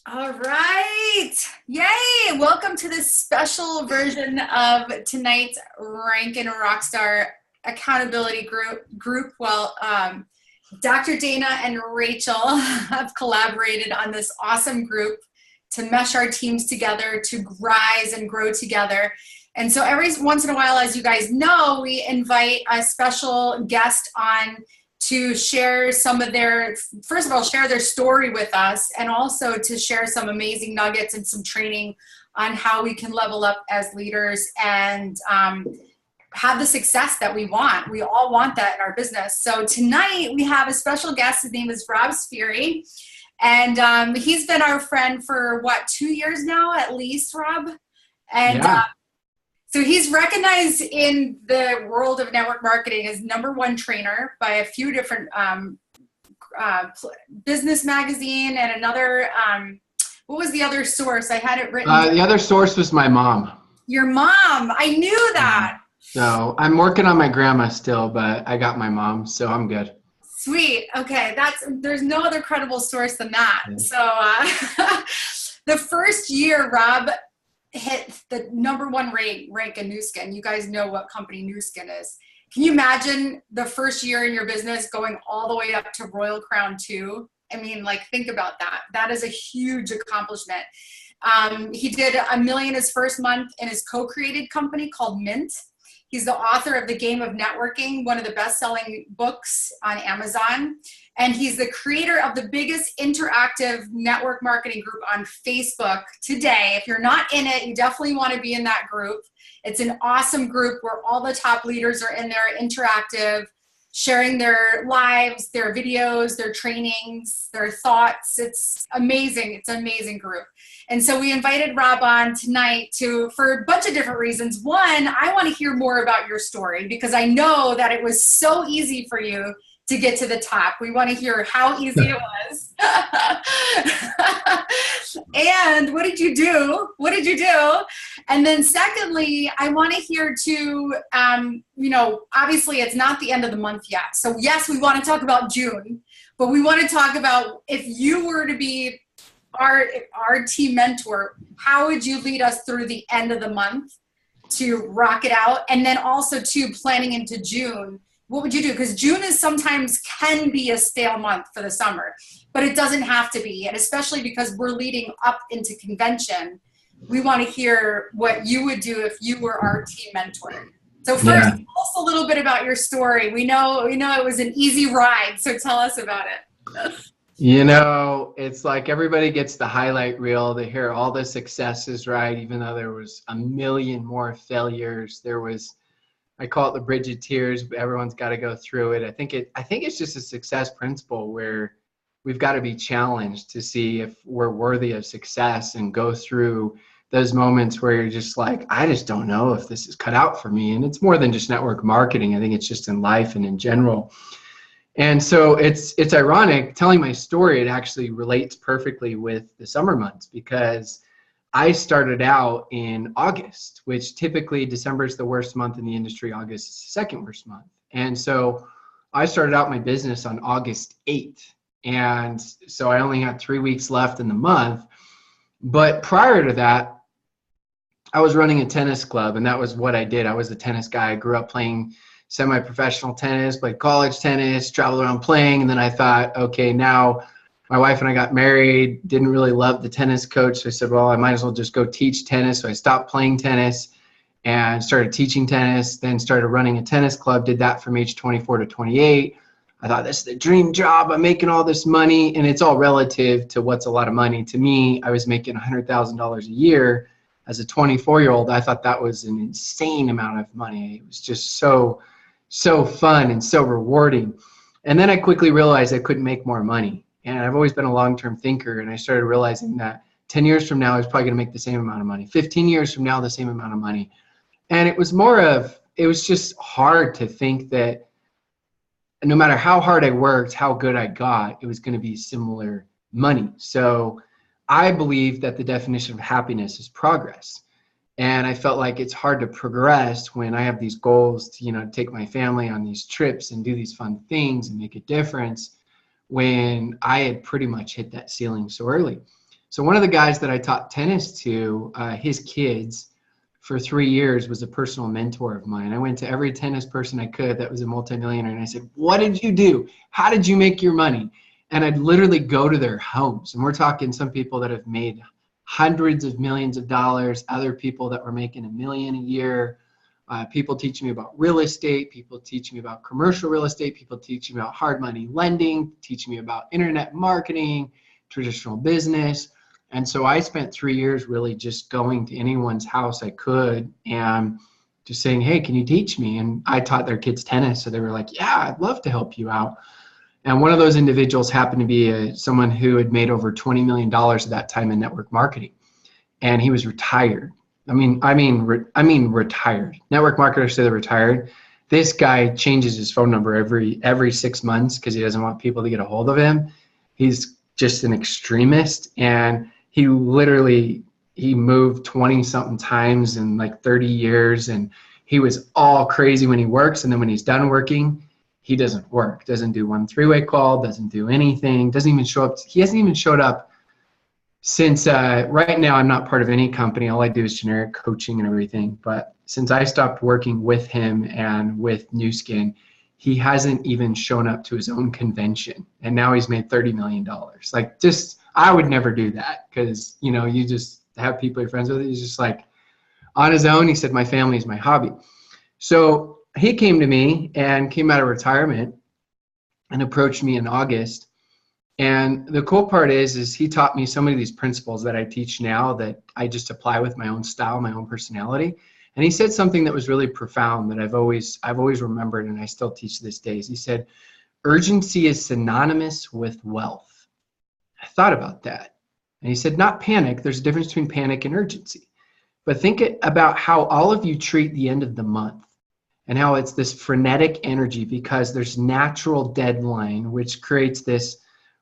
All right. Yay. Welcome to this special version of tonight's Rank and Rockstar accountability group. Dr. Dana and Rachel have collaborated on this awesome group to mesh our teams together, to rise and grow together. And so every once in a while, as you guys know, we invite a special guest on to share some of their, first of all, share their story with us, and also to share some amazing nuggets and some training on how we can level up as leaders and have the success that we want. We all want that in our business. So tonight we have a special guest. His name is Rob Sperry. And he's been our friend for what, 2 years now, at least, Rob? And Yeah. so he's recognized in the world of network marketing as #1 trainer by a few different business magazine and another, what was the other source? I had it written down. The other source was my mom. Your mom. I knew that. So I'm working on my grandma still, but I got my mom, so I'm good. Sweet. Okay. There's no other credible source than that. Yeah. So the first year, Rob hit the #1 rank in Nu Skin. You guys know what company Nu Skin is. Can you imagine the first year in your business going all the way up to Royal Crown 2? I mean, like, think about that. That is a huge accomplishment. He did $1 million his first month in his co-created company called Mint. He's the author of The Game of Networking, one of the best-selling books on Amazon. And he's the creator of the biggest interactive network marketing group on Facebook today. If you're not in it, you definitely want to be in that group. It's an awesome group where all the top leaders are in there, interactive, sharing their lives, their videos, their trainings, their thoughts. It's amazing. It's an amazing group. And so we invited Rob on tonight for a bunch of different reasons. One, I want to hear more about your story because I know that it was so easy for you to get to the top. We want to hear how easy it was. And what did you do? What did you do? And then secondly, I want to hear too, obviously it's not the end of the month yet. So yes, we want to talk about June, but we want to talk about if you were to be our team mentor, how would you lead us through the end of the month to rock it out? And then also too, planning into June, what would you do? Because June is sometimes can be a stale month for the summer, but it doesn't have to be. And especially because we're leading up into convention, we want to hear what you would do if you were our team mentor. So first, Yeah. tell us a little bit about your story. We know it was an easy ride, so tell us about it. It's like everybody gets the highlight reel. They hear all the successes, right? Even though there was a million more failures. I call it the bridge of tears, but everyone's got to go through it. I think it's just a success principle where we've got to be challenged to see if we're worthy of success and go through those moments where you're just like, I just don't know if this is cut out for me. And it's more than just network marketing. I think it's just in life and in general. And so it's ironic telling my story. It actually relates perfectly with the summer months because I started out in August, which typically December is the worst month in the industry. August is the second worst month. And so I started out my business on August 8th. And so I only had 3 weeks left in the month. But prior to that, I was running a tennis club, and that was what I did. I was a tennis guy. I grew up playing semi-professional tennis, played college tennis, traveled around playing. And then I thought, okay, now my wife and I got married, didn't really love the tennis coach. So I said, well, I might as well just go teach tennis. So I stopped playing tennis and started teaching tennis, then started running a tennis club, did that from age 24 to 28. I thought, this is the dream job. I'm making all this money. And it's all relative to what's a lot of money. To me, I was making $100,000 a year as a 24-year-old. I thought that was an insane amount of money. It was just so fun and so rewarding. And then I quickly realized I couldn't make more money. And I've always been a long-term thinker, and I started realizing that 10 years from now, I was probably going to make the same amount of money. 15 years from now, the same amount of money. And it was just hard to think that no matter how hard I worked, how good I got, it was going to be similar money. So I believe that the definition of happiness is progress. And I felt like it's hard to progress when I have these goals to, take my family on these trips and do these fun things and make a difference when I had pretty much hit that ceiling so early. So one of the guys that I taught tennis to, his kids for 3 years was a personal mentor of mine. I went to every tennis person I could that was a multimillionaire, and I said, what did you do? How did you make your money? And I'd literally go to their homes. And we're talking some people that have made hundreds of millions of dollars, other people that were making $1 million a year, people teaching me about real estate, people teaching me about commercial real estate, people teaching me about hard money lending, teaching me about internet marketing, traditional business. And so I spent 3 years really just going to anyone's house I could and just saying, hey, can you teach me? And I taught their kids tennis. So they were like, yeah, I'd love to help you out. And one of those individuals happened to be someone who had made over $20 million at that time in network marketing. And he was retired. I mean retired. Network marketers say they're retired. This guy changes his phone number every 6 months because he doesn't want people to get a hold of him. He's just an extremist, and he moved 20 something times in like 30 years. And he was all crazy when he works. And then when he's done working, he doesn't work, doesn't do one three-way call, doesn't do anything, doesn't even show up. He hasn't even showed up since right now. I'm not part of any company. All I do is generic coaching and everything. But since I stopped working with him and with New Skin, he hasn't even shown up to his own convention. And now he's made $30 million. Like, just, I would never do that because, you know, you just have people you're friends with. He's just like on his own. He said, my family is my hobby. So he came to me and came out of retirement and approached me in August. And the cool part is he taught me so many of these principles that I teach now that I just apply with my own style, my own personality. And he said something that was really profound that I've always remembered, and I still teach to this day. He said, urgency is synonymous with wealth. I thought about that. And he said, not panic. There's a difference between panic and urgency. But think about how all of you treat the end of the month and how it's this frenetic energy because there's natural deadline, which creates this,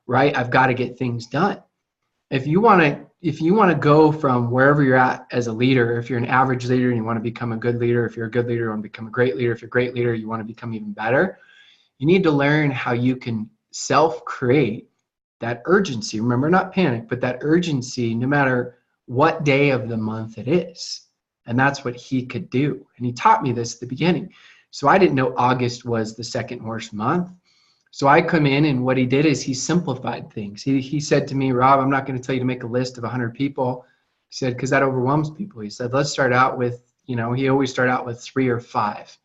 right? I've got to get things done. If you want to go from wherever you're at as a leader, if you're an average leader and you want to become a good leader, if you're a good leader, you want to become a great leader, if you're a great leader, you want to become even better, you need to learn how you can self-create that urgency. Remember, not panic, but that urgency no matter what day of the month it is. And that's what he could do. And he taught me this at the beginning. So I didn't know August was the second worst month. So I come in, and what he did is he simplified things. He said to me, Rob, I'm not going to tell you to make a list of 100 people. He said, because that overwhelms people. He said, let's start out with, he always start out with 3 or 5.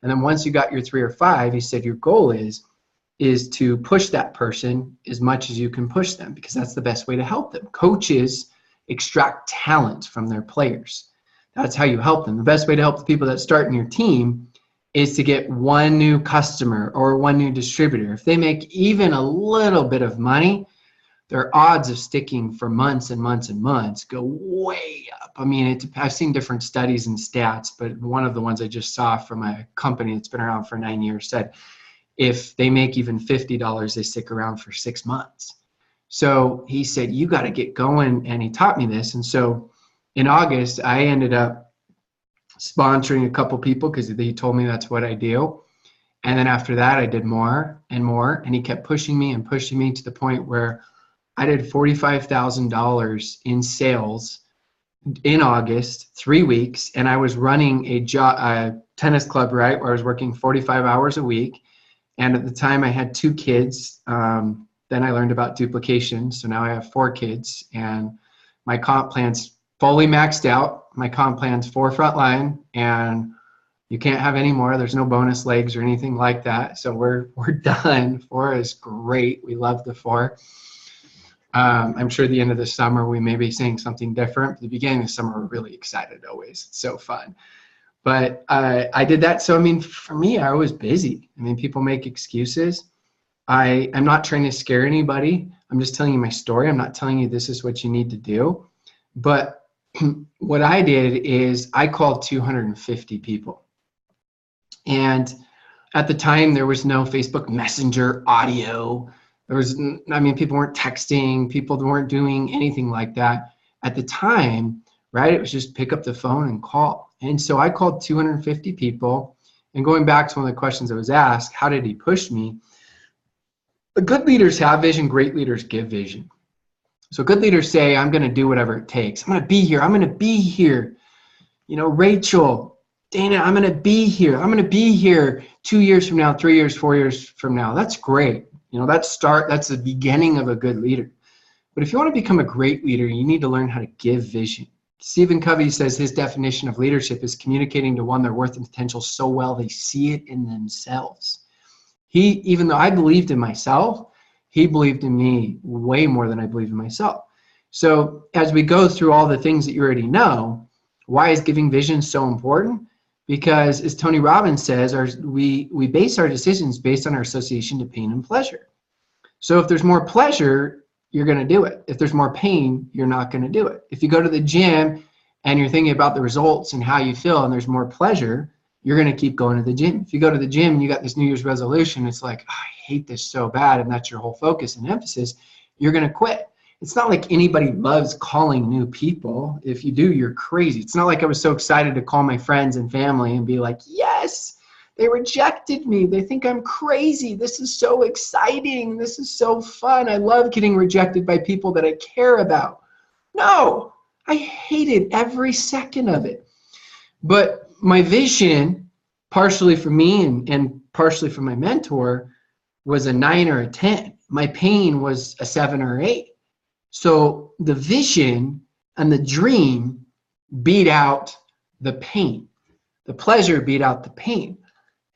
And then once you got your 3 or 5, he said, your goal is to push that person as much as you can push them, because that's the best way to help them. Coaches extract talent from their players. That's how you help them. The best way to help the people that start in your team is to get one new customer or one new distributor. If they make even a little bit of money, their odds of sticking for months and months and months go way up. I mean, I've seen different studies and stats, but one of the ones I just saw from a company that's been around for 9 years said if they make even $50, they stick around for 6 months. So he said, you got to get going, and he taught me this. And so in August, I ended up sponsoring a couple people because he told me that's what I do. And then after that, I did more and more, and he kept pushing me to the point where I did $45,000 in sales in August, 3 weeks, and I was running a tennis club, right, where I was working 45 hours a week. And at the time, I had 2 kids. Then I learned about duplication, so now I have 4 kids, and my comp plan's fully maxed out. My comp plan's 4 frontline, and you can't have any more. There's no bonus legs or anything like that. So we're done. 4 is great. We love the 4. I'm sure at the end of the summer we may be saying something different. At the beginning of the summer, we're really excited always. It's so fun. But I did that. So, I mean, for me, I was busy. I mean, people make excuses. I'm not trying to scare anybody. I'm just telling you my story. I'm not telling you this is what you need to do. But what I did is I called 250 people. And at the time, there was no Facebook Messenger audio. People weren't texting. People weren't doing anything like that. At the time, right, it was just pick up the phone and call. And so I called 250 people. And going back to one of the questions I was asked, how did he push me? The good leaders have vision, great leaders give vision. So good leaders say, I'm going to do whatever it takes. I'm going to be here. I'm going to be here. You know, Rachel, Dana, I'm going to be here. I'm going to be here 2 years from now, 3 years, 4 years from now. That's great. You know, that's the beginning of a good leader. But if you want to become a great leader, you need to learn how to give vision. Stephen Covey says his definition of leadership is communicating to one their worth and potential so well they see it in themselves. Even though I believed in myself, he believed in me way more than I believed in myself. So as we go through all the things that you already know, why is giving vision so important? Because as Tony Robbins says, we base our decisions based on our association to pain and pleasure. So if there's more pleasure, you're going to do it. If there's more pain, you're not going to do it. If you go to the gym and you're thinking about the results and how you feel and there's more pleasure, you're going to keep going to the gym. If you go to the gym and you got this New Year's resolution, it's like, oh, I hate this so bad, and that's your whole focus and emphasis, you're going to quit. It's not like anybody loves calling new people. If you do, you're crazy. It's not like I was so excited to call my friends and family and be like, yes, they rejected me. They think I'm crazy. This is so exciting. This is so fun. I love getting rejected by people that I care about. No, I hated every second of it. But my vision, partially for me and partially for my mentor, was a 9 or a 10. My pain was a 7 or 8. So the vision and the dream beat out the pain. The pleasure beat out the pain.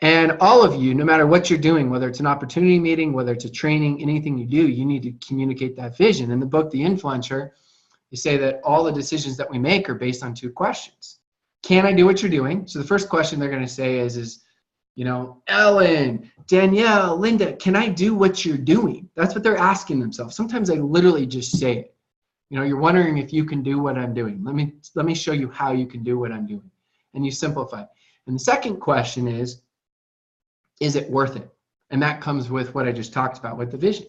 And all of you, no matter what you're doing, whether it's an opportunity meeting, whether it's a training, anything you do, you need to communicate that vision. In the book, The Influencer, you say that all the decisions that we make are based on 2 questions. Can I do what you're doing? So the first question they're going to say is, you know, Ellen, Danielle, Linda, can I do what you're doing? That's what they're asking themselves. Sometimes I literally just say it. You know, you're wondering if you can do what I'm doing. Let me show you how you can do what I'm doing. And you simplify. And the second question is it worth it? And that comes with what I just talked about with the vision.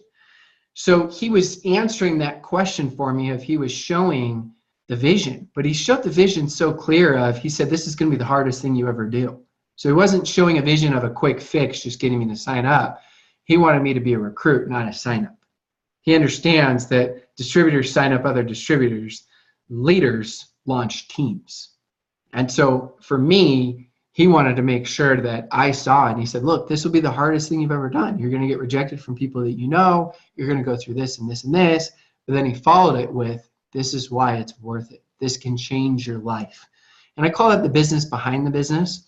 So he was answering that question for me if he was showing the vision, but he showed the vision so clear he said, this is going to be the hardest thing you ever do. So he wasn't showing a vision of a quick fix, just getting me to sign up. He wanted me to be a recruit, not a sign up. He understands that distributors sign up other distributors, leaders launch teams. And so for me, he wanted to make sure that I saw it. And he said, look, this will be the hardest thing you've ever done. You're going to get rejected from people that you know. You're going to go through this and this and this. But then he followed it with, this is why it's worth it. This can change your life. And I call it the business behind the business.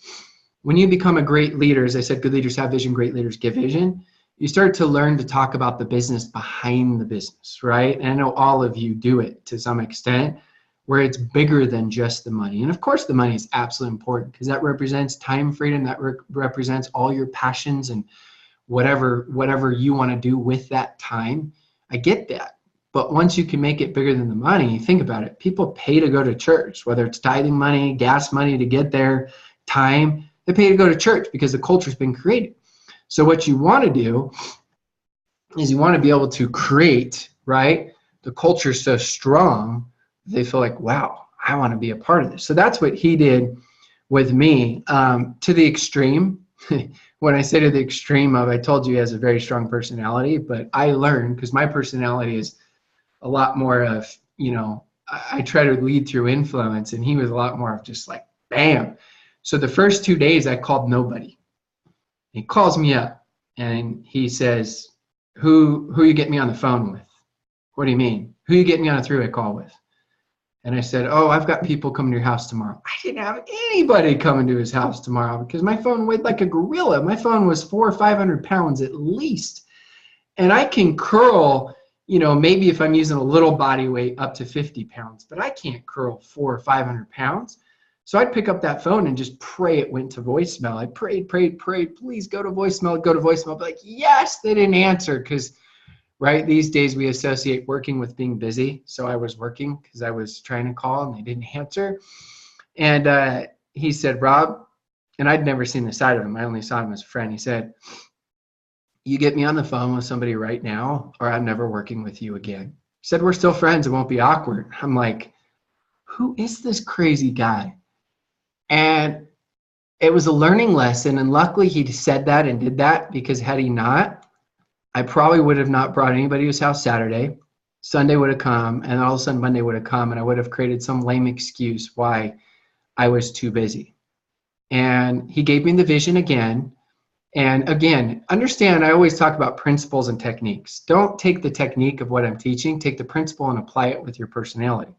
When you become a great leader, as I said, good leaders have vision, great leaders give vision. You start to learn to talk about the business behind the business, right? And I know all of you do it to some extent, where it's bigger than just the money. And of course, the money is absolutely important because that represents time freedom, that represents all your passions and whatever you want to do with that time. I get that. But once you can make it bigger than the money, think about it. People pay to go to church, whether it's tithing money, gas money to get there, time. They pay to go to church because the culture's been created. So what you want to do is you want to be able to create, right? The culture so strong, they feel like, wow, I want to be a part of this. So that's what he did with me to the extreme. When I say to the extreme of, I told you he has a very strong personality, but I learned because my personality is a lot more of, you know, I try to lead through influence, and he was a lot more of just like, bam. So the first 2 days I called nobody. He calls me up and he says, who you get me on the phone with? What do you mean? Who you get me on a three-way call with? And I said, oh, I've got people coming to your house tomorrow. I didn't have anybody coming to his house tomorrow because my phone weighed like a gorilla. My phone was 400 or 500 pounds at least. And I can curl, you know, maybe if I'm using a little body weight up to 50 pounds, but I can't curl 400 or 500 pounds. So I'd pick up that phone and just pray it went to voicemail. I prayed, please go to voicemail, go to voicemail. But like, yes, they didn't answer because, right, these days we associate working with being busy. So I was working because I was trying to call and they didn't answer. And he said, Rob, and I'd never seen the side of him. I only saw him as a friend. He said, you get me on the phone with somebody right now or I'm never working with you again. He said, we're still friends. It won't be awkward. I'm like, who is this crazy guy? And it was a learning lesson. And luckily he said that and did that, because had he not, I probably would have not brought anybody to his house Saturday. Sunday would have come, and all of a sudden Monday would have come, and I would have created some lame excuse why I was too busy. And he gave me the vision again. And again, understand, I always talk about principles and techniques. Don't take the technique of what I'm teaching, take the principle and apply it with your personality.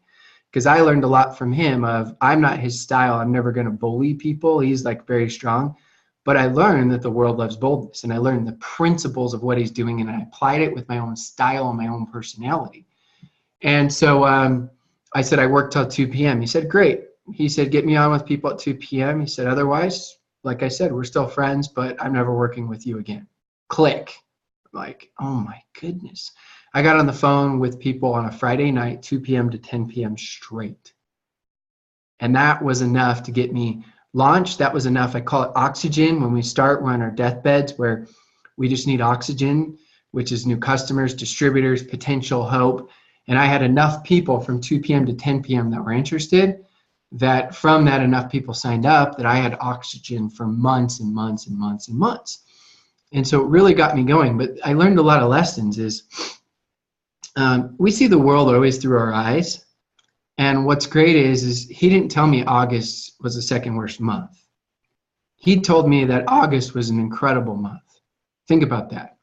Because I learned a lot from him of, I'm not his style. I'm never going to bully people. He's like very strong. But I learned that the world loves boldness, and I learned the principles of what he's doing, and I applied it with my own style and my own personality. And so I said, I work till 2 p.m. He said, great. He said, get me on with people at 2 p.m. He said, otherwise, like I said, we're still friends, but I'm never working with you again. Click. Like, oh my goodness. I got on the phone with people on a Friday night, 2 p.m. to 10 p.m. straight. And that was enough to get me launched. That was enough. I call it oxygen. When we start, we're on our deathbeds where we just need oxygen, which is new customers, distributors, potential hope. And I had enough people from 2 p.m. to 10 p.m. that were interested, that from that enough people signed up that I had oxygen for months and months and months and months. And so it really got me going. But I learned a lot of lessons is we see the world always through our eyes. And what's great is he didn't tell me August was the second worst month. He told me that August was an incredible month. Think about that.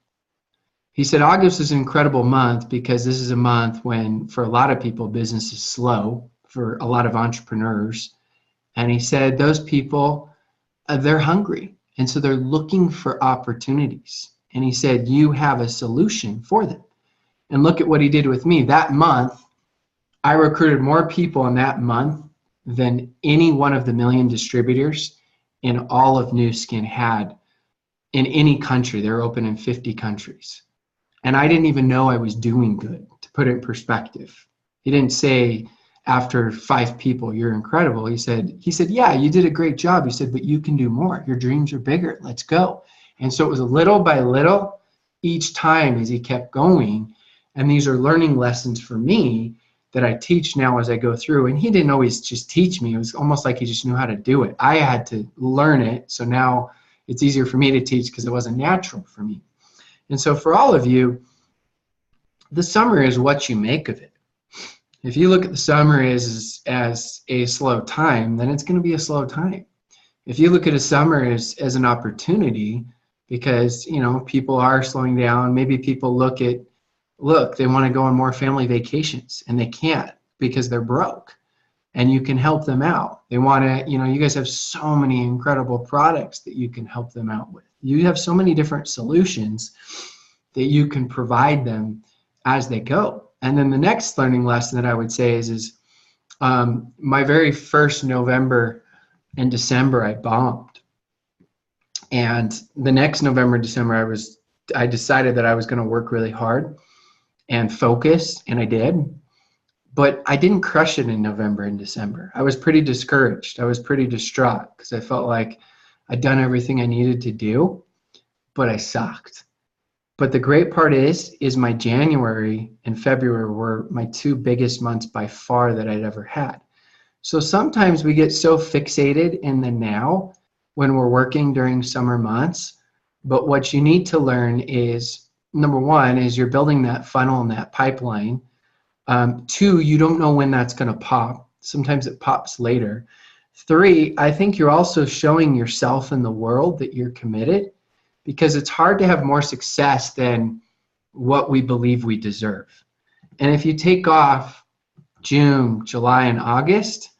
He said August is an incredible month because this is a month when, for a lot of people, business is slow, for a lot of entrepreneurs. And he said those people, they're hungry. And so they're looking for opportunities. And he said, you have a solution for them. And look at what he did with me. That month, I recruited more people in that month than any one of the million distributors in all of Nu Skin had in any country. They're open in 50 countries. And I didn't even know I was doing good, to put it in perspective. He didn't say, after 5 people, you're incredible. He said, yeah, you did a great job. He said, but you can do more. Your dreams are bigger. Let's go. And so it was little by little each time as he kept going. And these are learning lessons for me that I teach now as I go through. And he didn't always just teach me. It was almost like he just knew how to do it. I had to learn it. So now it's easier for me to teach because it wasn't natural for me. And so for all of you, the summer is what you make of it. If you look at the summer as a slow time, then it's going to be a slow time. If you look at a summer as an opportunity, because people are slowing down, maybe people they want to go on more family vacations and they can't because they're broke, and you can help them out. They want to, you guys have so many incredible products that you can help them out with. You have so many different solutions that you can provide them as they go. And then the next learning lesson that I would say is my very first November and December, I bombed. And the next November, December, I decided that I was going to work really hard and focus, and I did. But I didn't crush it in November and December. I was pretty discouraged. I was pretty distraught because I felt like I'd done everything I needed to do, but I sucked. But the great part is my January and February were my 2 biggest months by far that I'd ever had. So sometimes we get so fixated in the now when we're working during summer months. But what you need to learn is, number one, is you're building that funnel and that pipeline. 2, you don't know when that's going to pop. Sometimes it pops later. 3, I think you're also showing yourself in the world that you're committed, because it's hard to have more success than what we believe we deserve. And if you take off June, July, and August,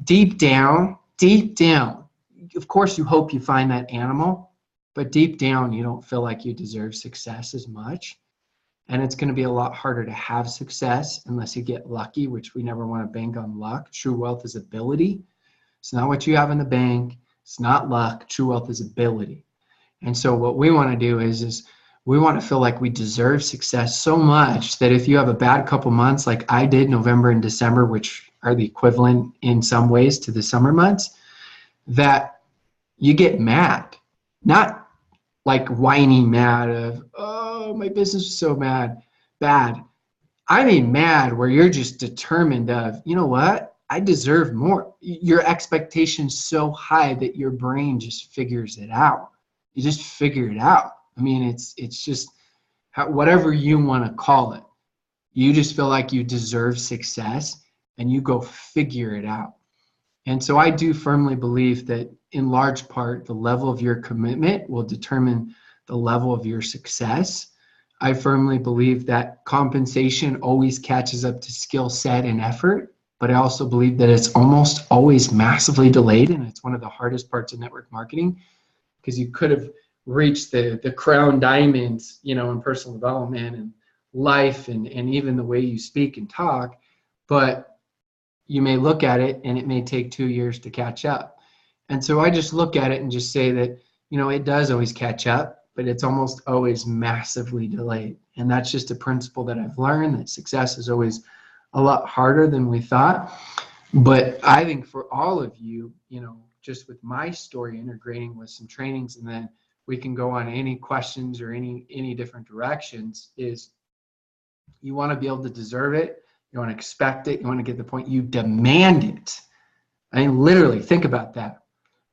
deep down, of course you hope you find that animal, but deep down you don't feel like you deserve success as much. And it's going to be a lot harder to have success unless you get lucky, which we never want to bank on luck. True wealth is ability. It's not what you have in the bank. It's not luck. True wealth is ability. And so what we want to do is we want to feel like we deserve success so much that if you have a bad couple months like I did, November and December, which are the equivalent in some ways to the summer months, that you get mad. Not like whiny mad of, oh, my business is so bad. I mean mad where you're just determined of, you know what? I deserve more. Your expectation's so high that your brain just figures it out. You just figure it out. I mean, it's just whatever you want to call it. You just feel like you deserve success and you go figure it out. And so I do firmly believe that in large part, the level of your commitment will determine the level of your success. I firmly believe that compensation always catches up to skill set and effort, but I also believe that it's almost always massively delayed. And it's one of the hardest parts of network marketing, because you could have reached the crown diamonds, in personal development and life and even the way you speak and talk, but you may look at it and it may take 2 years to catch up. And so I just look at it and just say that, it does always catch up, but it's almost always massively delayed. And that's just a principle that I've learned, that success is always a lot harder than we thought. But I think for all of you, just with my story integrating with some trainings, and then we can go on any questions or any different directions, is you want to be able to deserve it. You want to expect it. You want to get to the point you demand it. I mean, literally, think about that.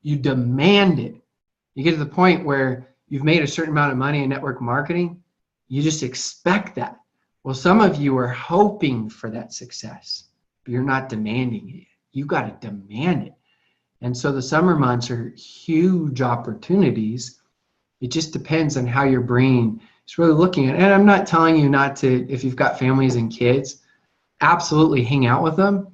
You demand it. You get to the point where you've made a certain amount of money in network marketing. You just expect that. Well, some of you are hoping for that success, but you're not demanding it. You got to demand it. And so the summer months are huge opportunities. It just depends on how your brain is really looking at it. And I'm not telling you not to, if you've got families and kids, absolutely hang out with them.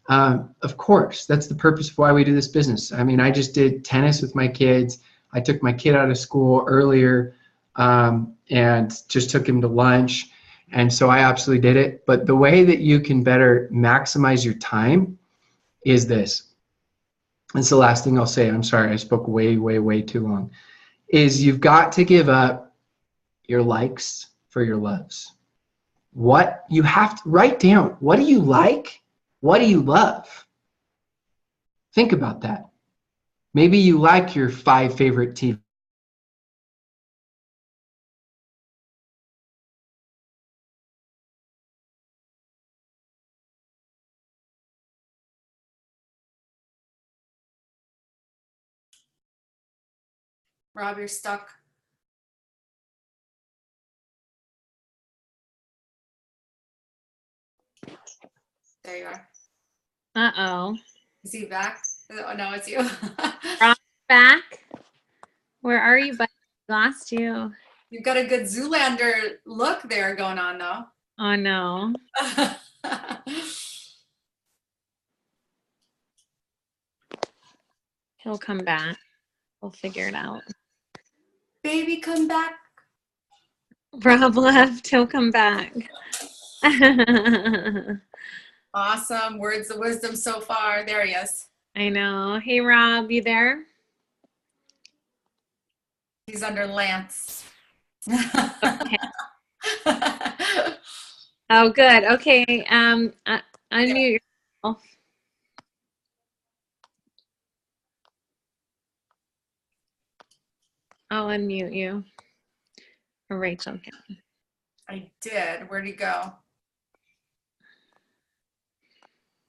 Of course, that's the purpose of why we do this business. I mean, I just did tennis with my kids. I took my kid out of school earlier and just took him to lunch. And so I absolutely did it. But the way that you can better maximize your time is this. It's the last thing I'll say. I'm sorry, I spoke way, way, way too long. Is you've got to give up your likes for your loves. What you have to write down. What do you like? What do you love? Think about that. Maybe you like your 5 favorite TV. Rob, you're stuck. There you are. Uh-oh. Is he back? Oh, no, it's you. Rob, back? Where are you, buddy? Lost you. You've got a good Zoolander look there going on, though. Oh, no. He'll come back. We'll figure it out. Baby, come back. Rob left. He'll come back. Awesome. Words of wisdom so far. There he is. I know. Hey, Rob, you there? He's under Lance. Okay. Oh, good. Okay. Unmute yourself. I'll unmute you. Or Rachel can. I did. Where'd he go?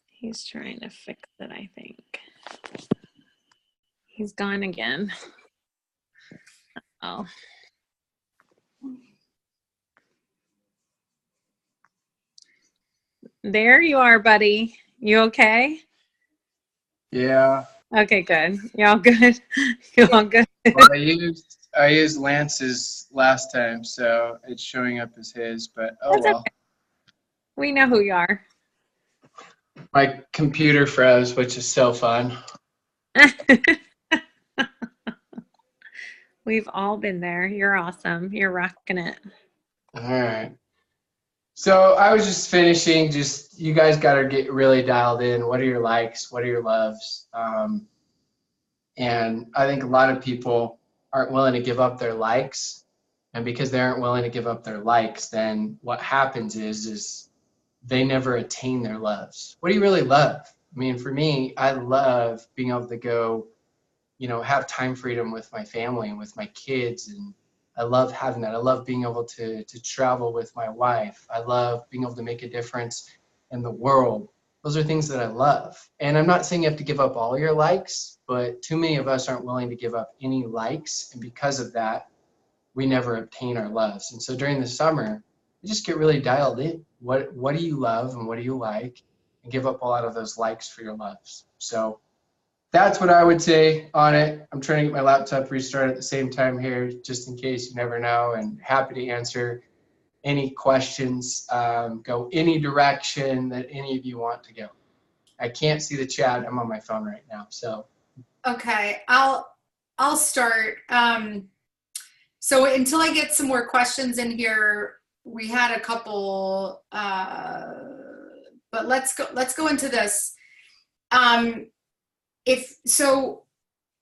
He's trying to fix it, I think. He's gone again. Oh. There you are, buddy. You okay? Yeah. Okay, good. You all good? You all good? Well, I used Lance's last time, so it's showing up as his, but oh That's well. okay. We know who you are. My computer froze, which is so fun. We've all been there. You're awesome. You're rocking it. All right. So I was just finishing, you guys got to get really dialed in. What are your likes? What are your loves? And I think a lot of people aren't willing to give up their likes. And because they aren't willing to give up their likes, then what happens is they never attain their loves. What do you really love? I mean, for me, I love being able to go, have time freedom with my family and with my kids. And I love having that. I love being able to travel with my wife. I love being able to make a difference in the world. Those are things that I love. And I'm not saying you have to give up all your likes, but too many of us aren't willing to give up any likes. And because of that, we never obtain our loves. And so during the summer, just get really dialed in. What do you love and what do you like? And give up a lot of those likes for your loves. So that's what I would say on it. I'm trying to get my laptop restarted at the same time here, just in case, you never know, and happy to answer any questions. Go any direction that any of you want to go. I can't see the chat. I'm on my phone right now. So Okay, I'll start. So until I get some more questions in here, we had a couple, but let's go into this.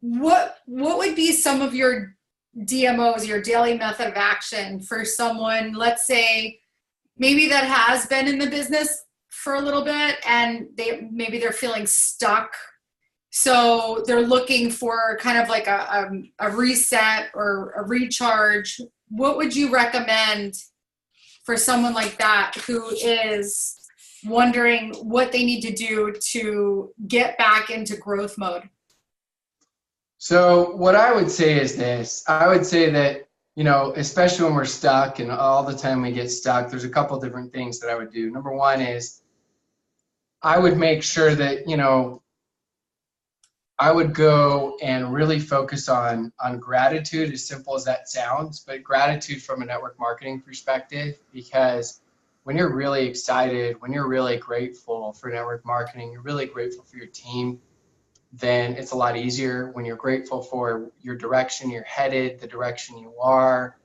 What would be some of your DMOs, your daily method of action for someone, let's say, maybe that has been in the business for a little bit and maybe they're feeling stuck. So they're looking for kind of like a reset or a recharge. What would you recommend for someone like that who is wondering what they need to do to get back into growth mode? So what I would say is this. I would say that, especially when we're stuck and all the time we get stuck, there's a couple different things that I would do. Number one is I would make sure that, I would go and really focus on gratitude, as simple as that sounds, but gratitude from a network marketing perspective, because when you're really excited, when you're really grateful for network marketing, you're really grateful for your team, then it's a lot easier. When you're grateful for your direction you're headed, the direction you are,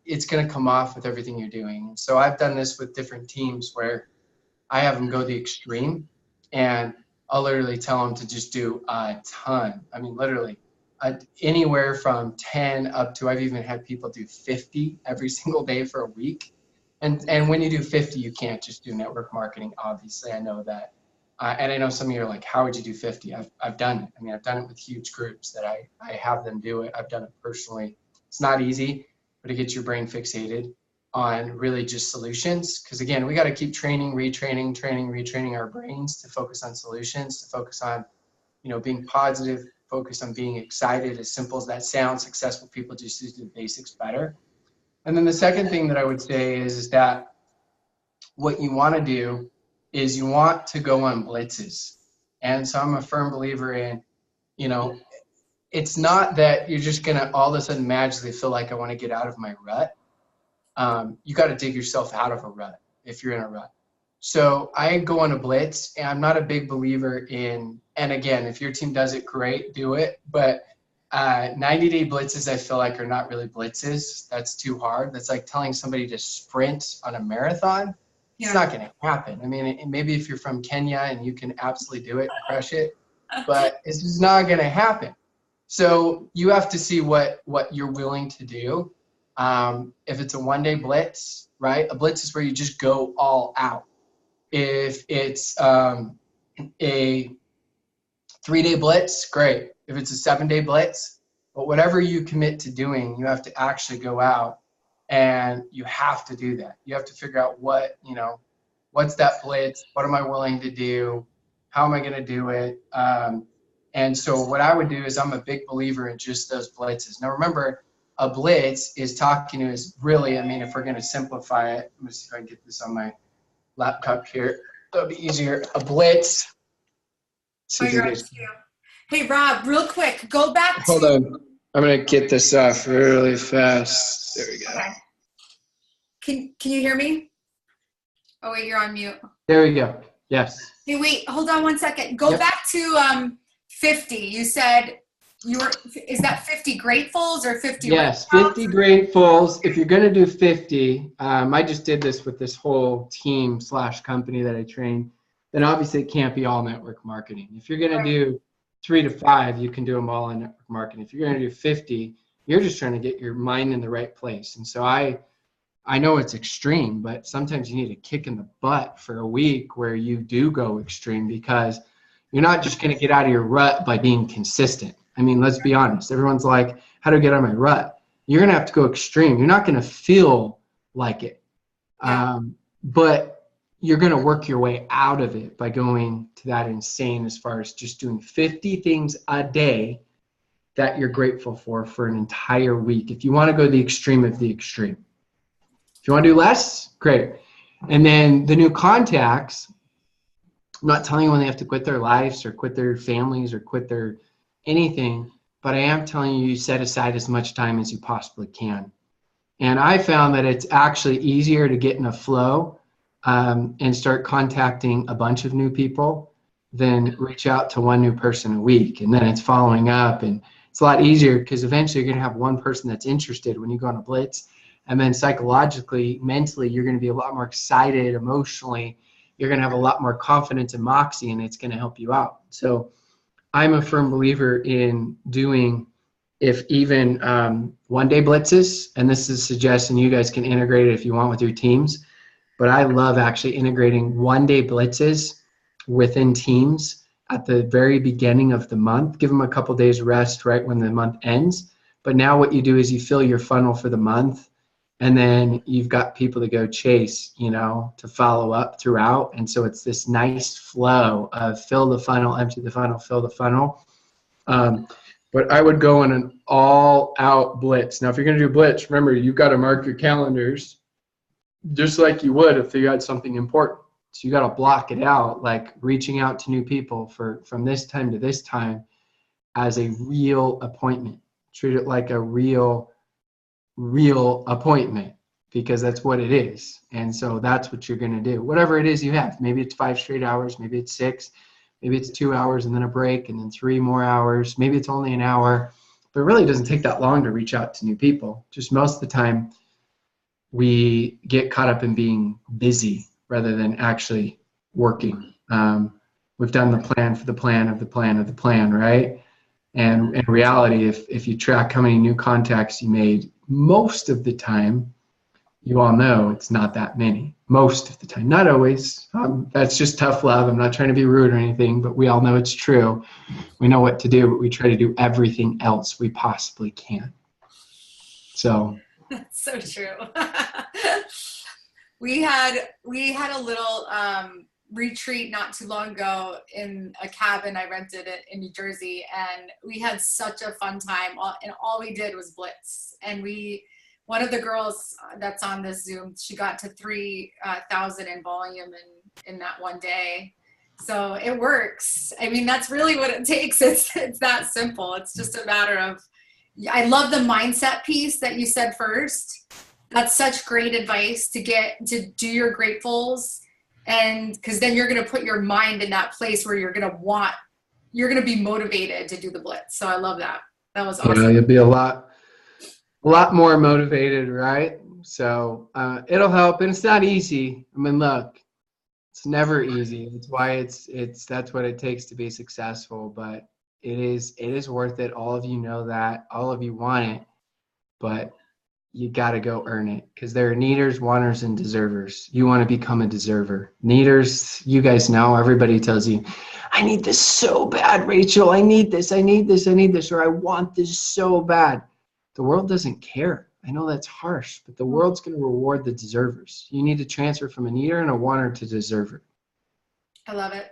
it's going to come off with everything you're doing. So I've done this with different teams where I have them go the extreme, and I'll literally tell them to just do a ton. I mean, literally anywhere from 10 up to, I've even had people do 50 every single day for a week. And when you do 50, you can't just do network marketing. Obviously, I know that. And I know some of you are like, how would you do 50? I've done it. I mean, I've done it with huge groups that I have them do it. I've done it personally. It's not easy, but it gets your brain fixated on really just solutions. Because again, we got to keep training, retraining our brains to focus on solutions, to focus on, being positive, focus on being excited. As simple as that sounds, successful people just do the basics better. And then the second thing that I would say is that what you want to do is you want to go on blitzes. And so I'm a firm believer in, it's not that you're just going to all of a sudden magically feel like I want to get out of my rut. You got to dig yourself out of a rut if you're in a rut. So I go on a blitz, and I'm not a big believer in, and again, if your team does it, great, do it. But 90-day blitzes, I feel like, are not really blitzes. That's too hard. That's like telling somebody to sprint on a marathon. Yeah. It's not going to happen. I mean, maybe if you're from Kenya and you can absolutely do it, crush it, but it's just not going to happen. So you have to see what you're willing to do. If it's a one-day blitz, right? A blitz is where you just go all out. If it's a 3-day blitz, great. If it's a 7-day blitz, but whatever you commit to doing, you have to actually go out and you have to do that. You have to figure out what's that blitz? What am I willing to do? How am I going to do it? And so what I would do is I'm a big believer in just those blitzes. Now remember, a blitz is really, if we're going to simplify it, let me see if I can get this on my laptop here. That'll be easier. A blitz. Hey, Rob, real quick, go back to. Hold on. I'm going to get this off really fast. There we go. Okay. Can you hear me? Oh, wait, you're on mute. There we go. Yes. Hey, wait, hold on one second. Go back to 50. You said is that 50 gratefuls or 50? Yes, 50 gratefuls. If you're going to do 50, I just did this with this whole team / company that I train, then obviously it can't be all network marketing. If you're going to do 3 to 5, you can do them all on network marketing. If you're going to do 50, you're just trying to get your mind in the right place. And so I know it's extreme, but sometimes you need a kick in the butt for a week where you do go extreme, because you're not just going to get out of your rut by being consistent. I mean, let's be honest. Everyone's like, how do I get out of my rut? You're going to have to go extreme. You're not going to feel like it. But you're going to work your way out of it by going to that insane, as far as just doing 50 things a day that you're grateful for an entire week, if you want to go the extreme of the extreme. If you want to do less, great. And then the new contacts, I'm not telling you when they have to quit their lives or quit their families or quit their anything, but I am telling you, you set aside as much time as you possibly can. And I found that it's actually easier to get in a flow and start contacting a bunch of new people than reach out to one new person a week. And then it's following up, and it's a lot easier because eventually you're going to have one person that's interested when you go on a blitz. And then psychologically, mentally, you're going to be a lot more excited emotionally. You're going to have a lot more confidence and moxie, and it's going to help you out. So I'm a firm believer in doing, if even one-day blitzes, and this is a suggestion, you guys can integrate it if you want with your teams, but I love actually integrating one-day blitzes within teams at the very beginning of the month. Give them a couple days rest right when the month ends. But now what you do is you fill your funnel for the month, and then you've got people to go chase, to follow up throughout. And so it's this nice flow of fill the funnel, empty the funnel, fill the funnel. But I would go on an all-out blitz. Now, if you're going to do blitz, remember, you've got to mark your calendars just like you would if you had something important. So you got to block it out, like reaching out to new people from this time to this time as a real appointment. Treat it like a real appointment, because that's what it is. And so that's what you're going to do. Whatever it is you have, maybe it's 5 straight hours, maybe it's 6, maybe it's 2 hours and then a break and then 3 more hours. Maybe it's only an hour, but it really doesn't take that long to reach out to new people. Just most of the time we get caught up in being busy rather than actually working. We've done the plan for the plan of the plan of the plan, right? And in reality, if you track how many new contacts you made, most of the time, you all know it's not that many. Most of the time, not always. That's just tough love. I'm not trying to be rude or anything, but we all know it's true. We know what to do, but we try to do everything else we possibly can. So. That's so true. We had a little retreat not too long ago in a cabin I rented in New Jersey, and we had such a fun time, and all we did was blitz. And one of the girls that's on this Zoom, she got to 3,000 in volume in that one day. So it works. I mean, that's really what it takes. It's that simple. It's just a matter of, I love the mindset piece that you said first. That's such great advice to do your gratefuls. And because then you're going to put your mind in that place where you're going to be motivated to do the blitz. So I love that. That was awesome. Yeah, you'll be a lot more motivated, right? So it'll help, and it's not easy. I mean, look, it's never easy. It's why that's what it takes to be successful. But it is worth it. All of you know that. All of you want it, but you got to go earn it, because there are needers, wanters, and deservers. You want to become a deserver. Needers, you guys know, everybody tells you, I need this so bad, Rachel. I need this, or I want this so bad. The world doesn't care. I know that's harsh, but the world's going to reward the deservers. You need to transfer from a needer and a wanter to deserver. I love it.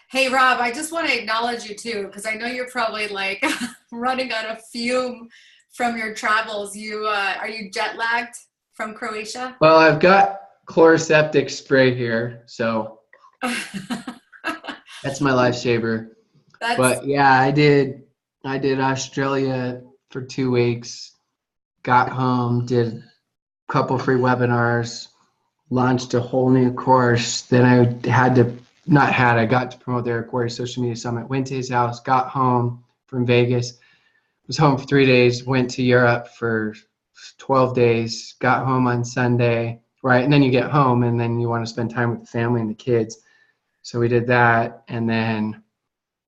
Hey, Rob, I just want to acknowledge you too, because I know you're probably like running on a fume from your travels. Are you jet lagged from Croatia? Well, I've got chloroseptic spray here, so that's my lifesaver. But yeah, I did Australia for 2 weeks, got home, did a couple free webinars, launched a whole new course. Then I got to promote the Eric Warrior Social Media Summit, went to his house, got home from Vegas, was home for 3 days, went to Europe for 12 days, got home on Sunday, right? And then you get home and then you want to spend time with the family and the kids. So we did that. And then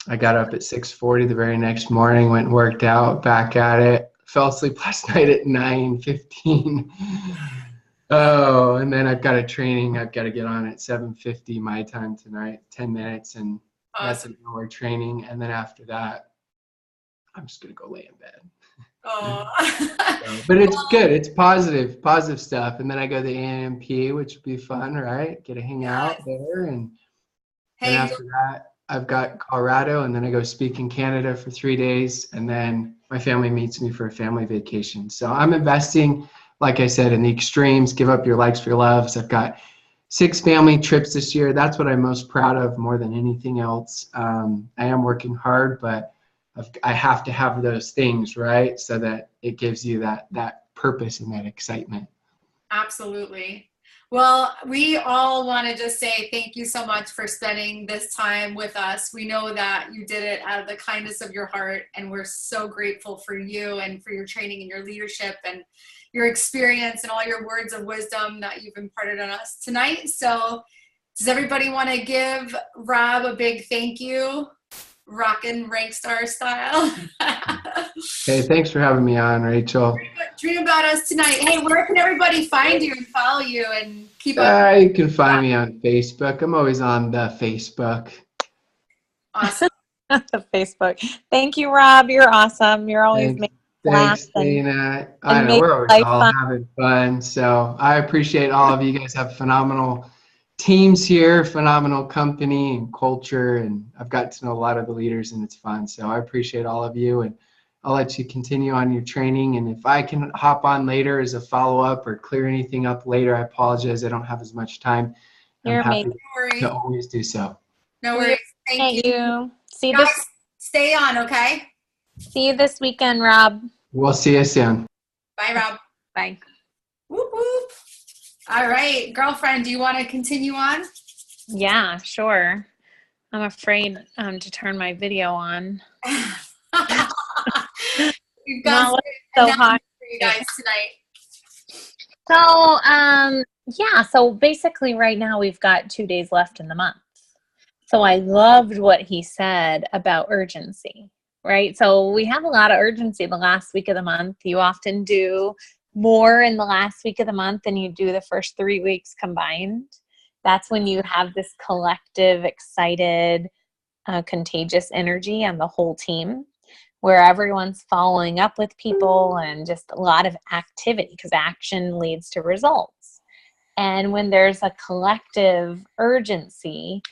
I got up at 6:40 the very next morning, went and worked out, back at it, fell asleep last night at 9:15. Oh, and then I've got a training I've got to get on at 7:50 my time tonight, 10 minutes, and that's an hour training. And then after that, I'm just going to go lay in bed. Oh. But it's good. It's positive stuff. And then I go to the AMP, which would be fun, right? Get to hang out there. And after that, I've got Colorado, and then I go speak in Canada for 3 days. And then my family meets me for a family vacation. So I'm investing like I said, in the extremes, give up your likes for your loves. I've got 6 family trips this year. That's what I'm most proud of more than anything else. I am working hard, but I have to have those things, right? So that it gives you that purpose and that excitement. Absolutely. Well, we all want to just say thank you so much for spending this time with us. We know that you did it out of the kindness of your heart, and we're so grateful for you and for your training and your leadership and your experience and all your words of wisdom that you've imparted on us tonight. So does everybody want to give Rob a big thank you? Rockin' Rank Star style. Hey, thanks for having me on, Rachel. Dream about us tonight. Hey, where can everybody find you and follow you and keep up? You can find me on Facebook. I'm always on the Facebook. Awesome. Facebook. Thank you, Rob. You're awesome. You're always Thanks, making thanks, laugh and Dana. I know make we're always life all fun. having fun. So I appreciate all of you guys have phenomenal teams here, phenomenal company and culture. And I've got to know a lot of the leaders and it's fun. So I appreciate all of you, and I'll let you continue on your training. And if I can hop on later as a follow-up or clear anything up later, I apologize. I don't have as much time. You're I'm happy amazing. to always do so. No worries. Thank you. See Guys, stay on, okay? you this weekend, Rob. We'll see you soon. Bye, Rob. Bye. Whoop, whoop. All right, girlfriend, do you want to continue on? Yeah, sure. I'm afraid to turn my video on. We've got No, some so announcements hot. for you guys tonight. So, yeah, so basically right now we've got 2 days left in the month. So I loved what he said about urgency, right? So we have a lot of urgency the last week of the month. You often do more in the last week of the month than you do the first 3 weeks combined. That's when you have this collective, excited, contagious energy on the whole team, where everyone's following up with people and just a lot of activity, because action leads to results. And when there's a collective urgency,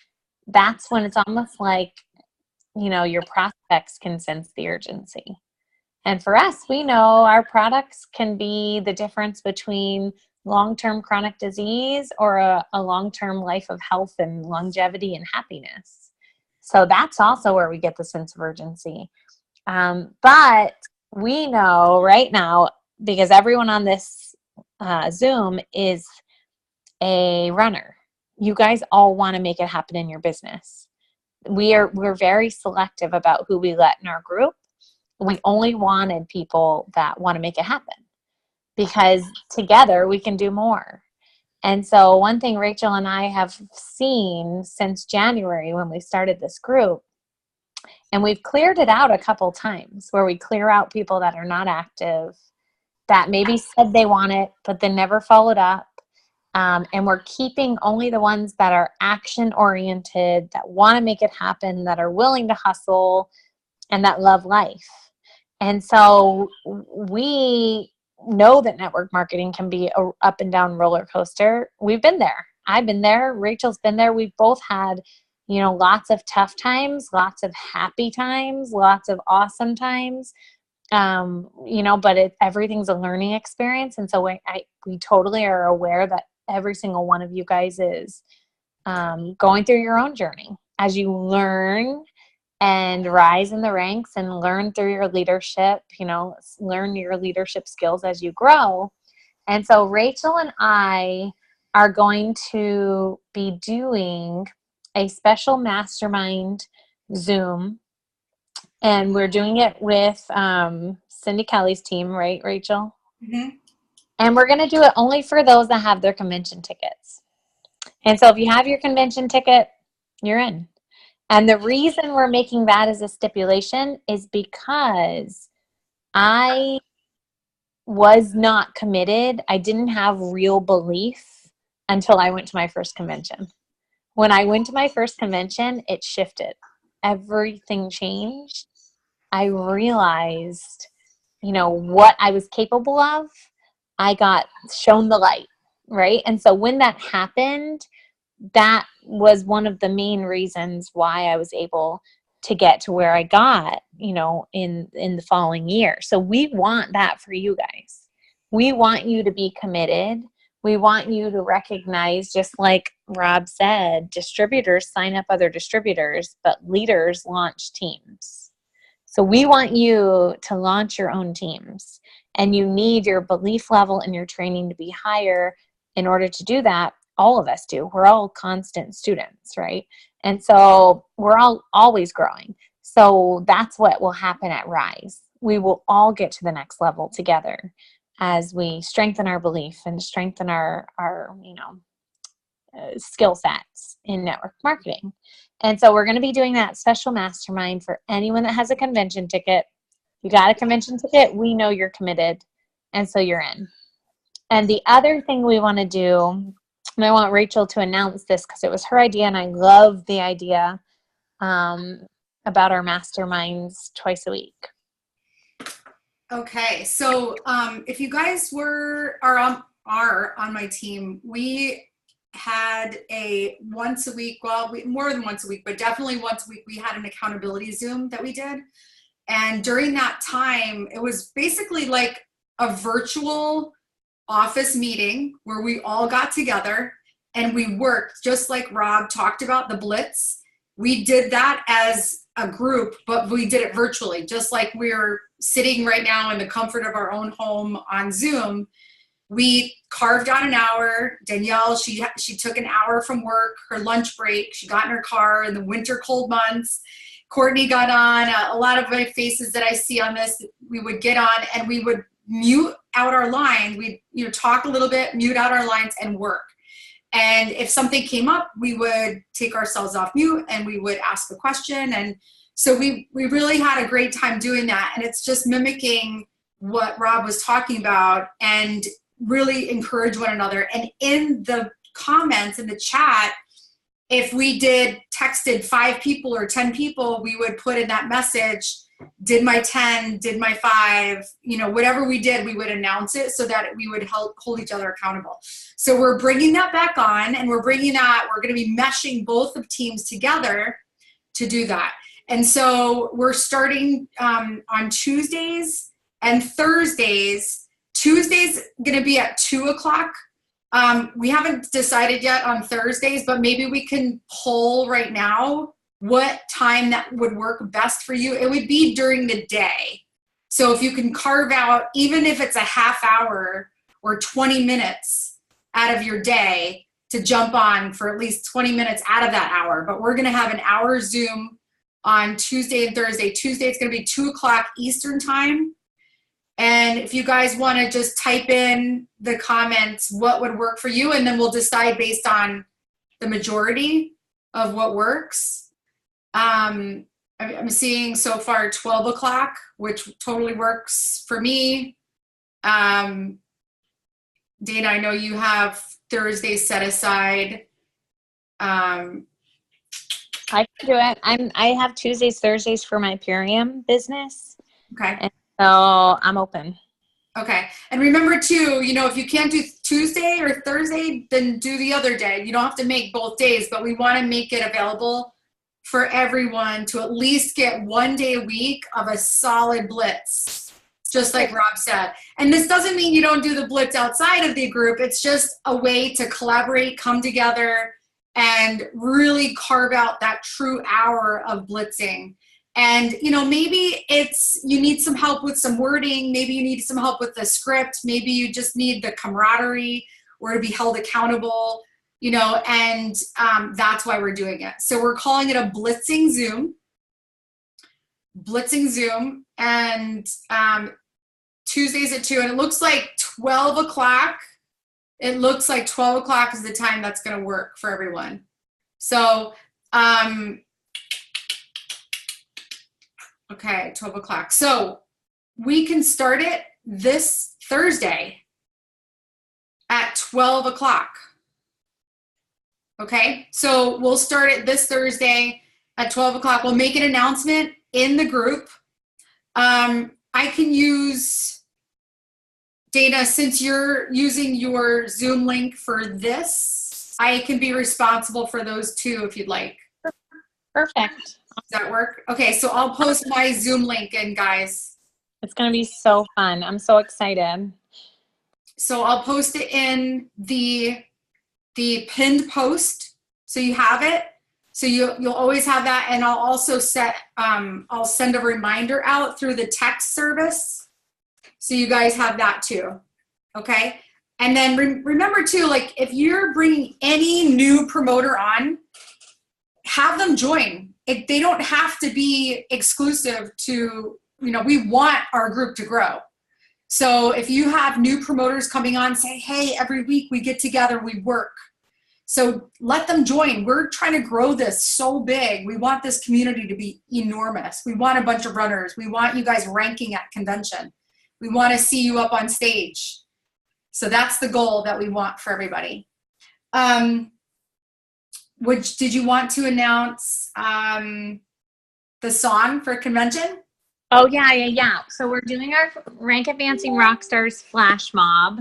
that's when it's almost like, your prospects can sense the urgency. And for us, we know our products can be the difference between long-term chronic disease or a long-term life of health and longevity and happiness. So that's also where we get the sense of urgency. But we know right now, because everyone on this Zoom is a runner, you guys all want to make it happen in your business. We're very selective about who we let in our group. We only wanted people that want to make it happen, because together we can do more. And so one thing Rachel and I have seen since January when we started this group, and we've cleared it out a couple times, where we clear out people that are not active, that maybe said they want it, but then never followed up. And we're keeping only the ones that are action oriented, that want to make it happen, that are willing to hustle, and that love life. And so we know that network marketing can be a up and down roller coaster. We've been there. I've been there. Rachel's been there. We've both had, lots of tough times, lots of happy times, lots of awesome times. But everything's a learning experience. And so we totally are aware that every single one of you guys is going through your own journey as you learn and rise in the ranks and learn through your leadership, learn your leadership skills as you grow. And so Rachel and I are going to be doing a special mastermind Zoom, and we're doing it with Cindy Kelly's team, right, Rachel? Mm-hmm. And we're going to do it only for those that have their convention tickets. And so if you have your convention ticket, you're in. And the reason we're making that as a stipulation is because I was not committed. I didn't have real belief until I went to my first convention. When I went to my first convention, it shifted. Everything changed. I realized, what I was capable of. I got shown the light, right? And so when that happened, that was one of the main reasons why I was able to get to where I got, in the following year. So we want that for you guys. We want you to be committed. We want you to recognize, just like Rob said, distributors sign up other distributors, but leaders launch teams. So we want you to launch your own teams, and you need your belief level and your training to be higher. In order to do that, all of us do. We're all constant students, right? And so we're all always growing. So that's what will happen at Rise. We will all get to the next level together as we strengthen our belief and strengthen our skill sets in network marketing. And so we're going to be doing that special mastermind for anyone that has a convention ticket. You got a convention ticket, we know you're committed, and so you're in. And the other thing we want to do, and I want Rachel to announce this because it was her idea, and I love the idea about our masterminds twice a week. Okay, so if you guys are on my team, we had a once a week, well, more than once a week, but definitely once a week, we had an accountability Zoom that we did. And during that time, it was basically like a virtual office meeting where we all got together and we worked, just like Rob talked about the Blitz. We did that as a group, but we did it virtually, just like we're sitting right now in the comfort of our own home on Zoom. We carved out an hour. Danielle, she took an hour from work, her lunch break. She got in her car in the winter cold months. Courtney got on. A lot of my faces that I see on this, we would get on and we would mute out our line. We'd talk a little bit, mute out our lines, and work. And if something came up, we would take ourselves off mute and we would ask a question. And so we really had a great time doing that. And it's just mimicking what Rob was talking about and really encourage one another. And in the comments, in the chat, if we texted 5 people or 10 people, we would put in that message, did my 10, did my 5, whatever we did, we would announce it so that we would hold each other accountable. So we're bringing that back on, and we're going to be meshing both of teams together to do that. And so we're starting on Tuesdays and Thursdays. Tuesday's going to be at 2:00. We haven't decided yet on Thursdays, but maybe we can poll right now what time that would work best for you. It would be during the day. So if you can carve out, even if it's a half hour or 20 minutes out of your day to jump on for at least 20 minutes out of that hour. But we're going to have an hour Zoom on Tuesday and Thursday. Tuesday, it's going to be 2:00 Eastern time. And if you guys want to just type in the comments, what would work for you, and then we'll decide based on the majority of what works. I'm seeing so far 12:00, which totally works for me. Dana, I know you have Thursday set aside. I can do it. I have Tuesdays, Thursdays for my Purium business. Okay. And so I'm open. Okay. And remember too, if you can't do Tuesday or Thursday, then do the other day. You don't have to make both days, but we want to make it available for everyone to at least get 1 day a week of a solid Blitz, just like Rob said. And this doesn't mean you don't do the Blitz outside of the group. It's just a way to collaborate, come together, and really carve out that true hour of blitzing. And, maybe you need some help with some wording. Maybe you need some help with the script. Maybe you just need the camaraderie or to be held accountable, and that's why we're doing it. So we're calling it a Blitzing Zoom. And Tuesdays at 2, and it looks like 12:00. It looks like 12:00 is the time that's going to work for everyone. So, okay, 12:00. So we can start it this Thursday at 12:00. Okay, so we'll start it this Thursday at 12:00. We'll make an announcement in the group. I can use, Dana, since you're using your Zoom link for this, I can be responsible for those too if you'd like. Perfect. Does that work? Okay, so I'll post my Zoom link in, guys. It's going to be so fun. I'm so excited. So I'll post it in the pinned post, so you have it. So you'll always have that, and I'll also I'll send a reminder out through the text service, so you guys have that too. Okay, and then remember too, like if you're bringing any new promoter on, have them join. They don't have to be exclusive to, we want our group to grow. So if you have new promoters coming on, say, hey, every week we get together, we work. So let them join. We're trying to grow this so big. We want this community to be enormous. We want a bunch of runners. We want you guys ranking at convention. We want to see you up on stage. So that's the goal that we want for everybody. Did you want to announce the song for convention? Oh, yeah. So we're doing our Rank Advancing Rockstars Flash Mob.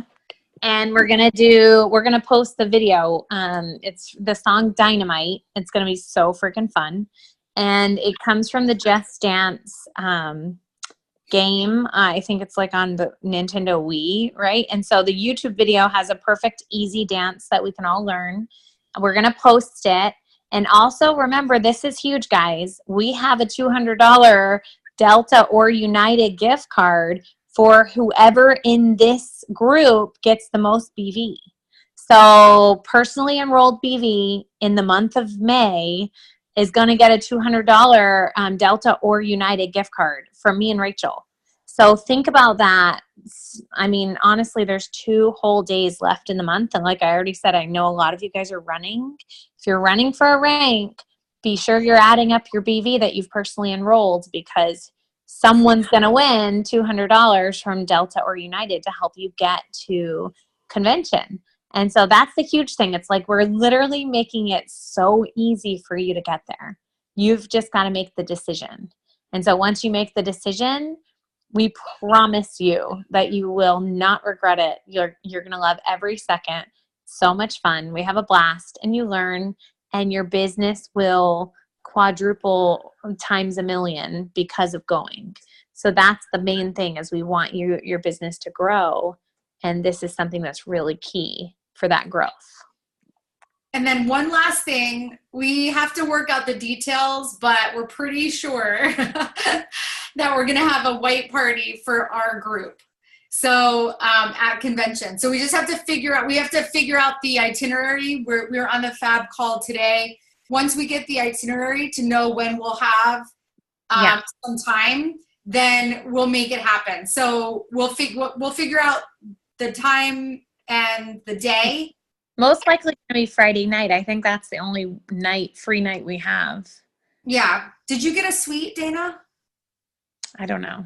And we're gonna post the video. It's the song Dynamite. It's gonna be so freaking fun. And it comes from the Just Dance game. I think it's like on the Nintendo Wii, right? And so the YouTube video has a perfect, easy dance that we can all learn. We're gonna post it. And also remember, this is huge, guys. We have a $200 Delta or United gift card for whoever in this group gets the most BV. So personally enrolled BV in the month of May is going to get a $200 Delta or United gift card from me and Rachel. So think about that. I mean, honestly, there's 2 whole days left in the month. And like I already said, I know a lot of you guys are running. If you're running for a rank, be sure you're adding up your BV that you've personally enrolled, because someone's going to win $200 from Delta or United to help you get to convention. And so that's the huge thing. It's like we're literally making it so easy for you to get there. You've just got to make the decision. And so once you make the decision, we promise you that you will not regret it. You're going to love every second. So much fun. We have a blast, and you learn, and your business will quadruple times a million because of going. So that's the main thing, is we want your business to grow. And this is something that's really key for that growth. And then one last thing, we have to work out the details, but we're pretty sure that we're going to have a white party for our group. So at convention. So we just have to figure out the itinerary. We're on the FAB call today. Once we get the itinerary to know when we'll have some time, then we'll make it happen. So we'll figure out the time and the day. Most likely going to be Friday night. I think that's the only free night we have. Yeah. Did you get a suite, Dana? I don't know.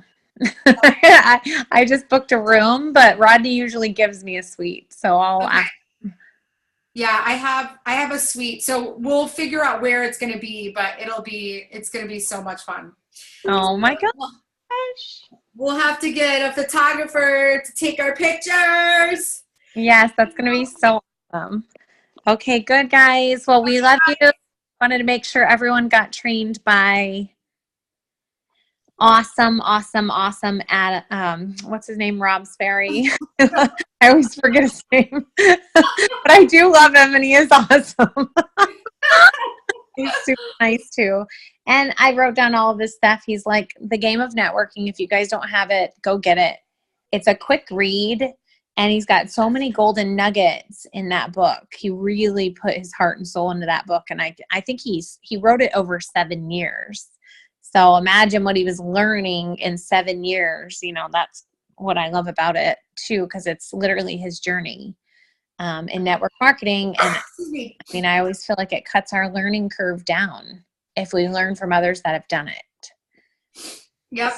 I just booked a room, but Rodney usually gives me a suite, so I'll ask. Yeah, I have a suite, so we'll figure out where it's going to be, but it's going to be so much fun. Oh my gosh. We'll have to get a photographer to take our pictures. Yes, that's going to be so awesome. Okay, good, guys. Well, we love you. Wanted to make sure everyone got trained by awesome at what's his name, Rob Sperry. I always forget his name. But I do love him, and he is awesome. He's super nice too. And I wrote down all of this stuff. He's like, the game of networking, if you guys don't have it, go get it. It's a quick read, and he's got so many golden nuggets in that book. He really put his heart and soul into that book, and I think he wrote it over 7 years. So imagine what he was learning in 7 years. That's what I love about it too, because it's literally his journey in network marketing. And I always feel like it cuts our learning curve down if we learn from others that have done it. Yep.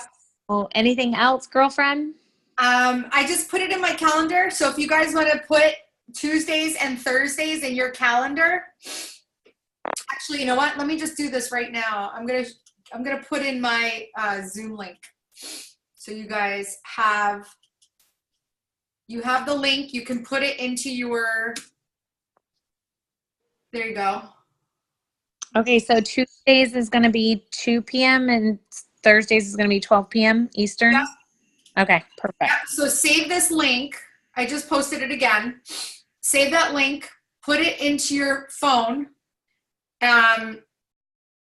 Well, anything else, girlfriend? I just put it in my calendar. So if you guys want to put Tuesdays and Thursdays in your calendar, actually, you know what? Let me just do this right now. I'm going to put in my Zoom link. So you guys have the link. You can put it into there you go. Okay, so Tuesdays is going to be 2 p.m. and Thursdays is going to be 12 p.m. Eastern? Yeah. Okay, perfect. Yeah, so save this link. I just posted it again. Save that link, put it into your phone.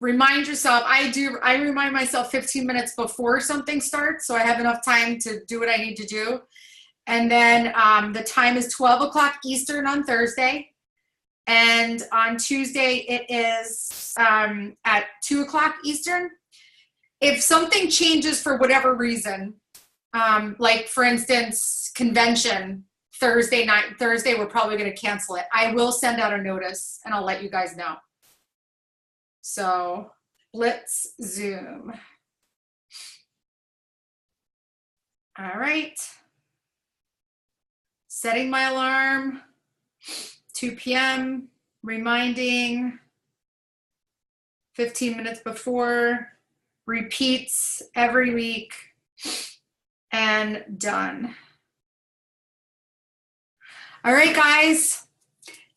Remind yourself, I remind myself 15 minutes before something starts, so I have enough time to do what I need to do. And then the time is 12 o'clock Eastern on Thursday. And on Tuesday, it is at 2 o'clock Eastern. If something changes for whatever reason, like for instance, convention, Thursday, we're probably going to cancel it. I will send out a notice and I'll let you guys know. So let's Zoom. All right. Setting my alarm, 2 p.m., reminding, 15 minutes before, repeats every week, and done. All right, guys.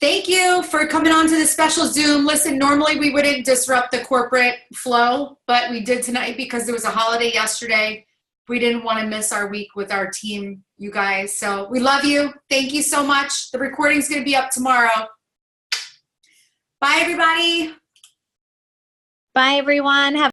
Thank you for coming on to this special Zoom. Listen, normally we wouldn't disrupt the corporate flow, but we did tonight because there was a holiday yesterday. We didn't want to miss our week with our team, you guys. So we love you. Thank you so much. The recording's going to be up tomorrow. Bye, everybody. Bye, everyone. Have